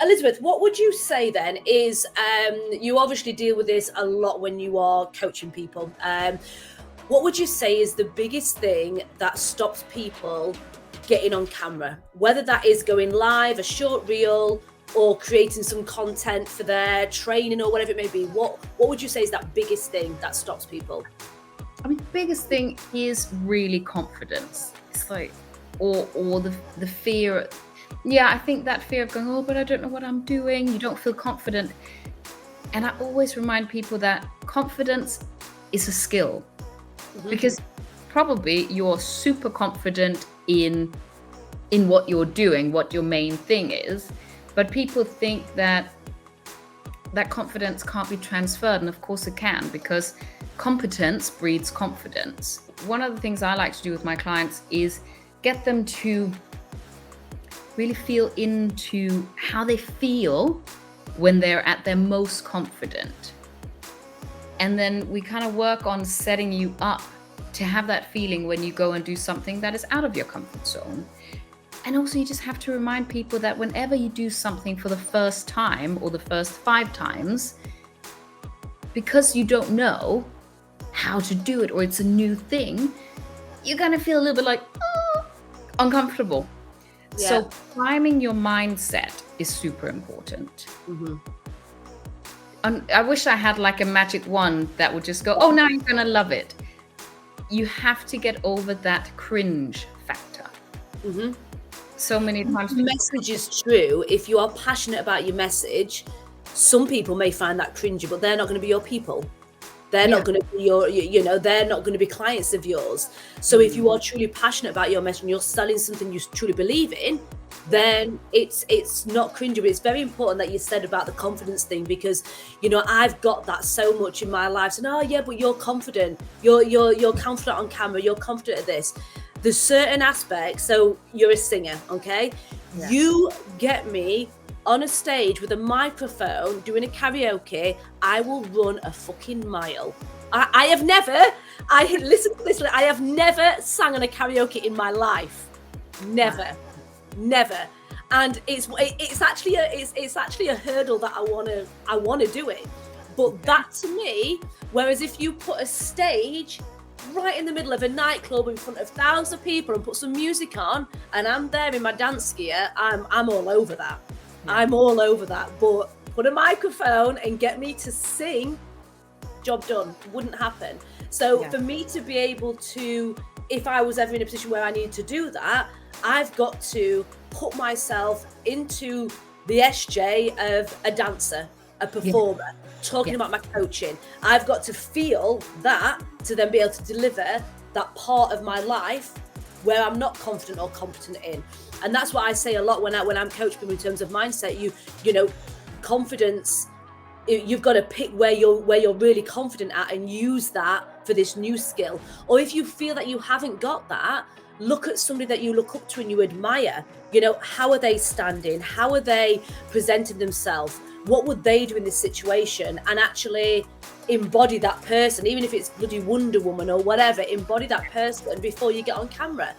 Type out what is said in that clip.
Elizabeth, what would you say then is, you obviously deal with this a lot when you are coaching people. What would you say is the biggest thing that stops people getting on camera? Whether that is going live, a short reel, or creating some content for their training or whatever it may be. What would you say is that biggest thing that stops people? I mean, the biggest thing is really confidence. It's like, or the fear. Yeah, I think that fear of going, oh, but I don't know what I'm doing. You don't feel confident. And I always remind people that confidence is a skill. Mm-hmm. Because probably you're super confident in what you're doing, what your main thing is. But people think that confidence can't be transferred. And of course it can, because competence breeds confidence. One of the things I like to do with my clients is get them to really feel into how they feel when they're at their most confident. And then we kind of work on setting you up to have that feeling when you go and do something that is out of your comfort zone. And also you just have to remind people that whenever you do something for the first time or the first 5 times, because you don't know how to do it or it's a new thing, you're going to feel a little bit like uncomfortable. Yeah. So priming your mindset is super important. Mm-hmm. I wish I had like a magic wand that would just go, oh, now you're going to love it. You have to get over that cringe factor. Mm-hmm. So many times. The message is true. If you are passionate about your message, some people may find that cringy, but they're not going to be your people. They're not going to be they're not going to be clients of yours. So if you are truly passionate about your message and you're selling something you truly believe in, then it's not cringy. But it's very important that you said about the confidence thing, because I've got that so much in my life. So but you're confident. You're confident on camera. You're confident at this. There's certain aspects. So you're a singer, okay? Yeah. You get me on a stage with a microphone doing a karaoke, I will run a fucking mile. Listen to this, I have never sang on a karaoke in my life. Never. And it's actually a hurdle that I wanna do it. But that to me, whereas if you put a stage right in the middle of a nightclub in front of thousands of people and put some music on and I'm there in my dance gear, I'm all over that. I'm all over that. But put a microphone and get me to sing, job done. Wouldn't happen. So for me to be able to, if I was ever in a position where I needed to do that, I've got to put myself into the SJ of a dancer, a performer, talking about my coaching. I've got to feel that to then be able to deliver that part of my life where I'm not confident or competent in. And that's what I say a lot when I'm coaching people in terms of mindset. Confidence, you've got to pick where you're really confident at and use that for this new skill. Or if you feel that you haven't got that, look at somebody that you look up to and you admire. How are they standing? How are they presenting themselves? What would they do in this situation? And actually embody that person, even if it's bloody Wonder Woman or whatever, embody that person before you get on camera.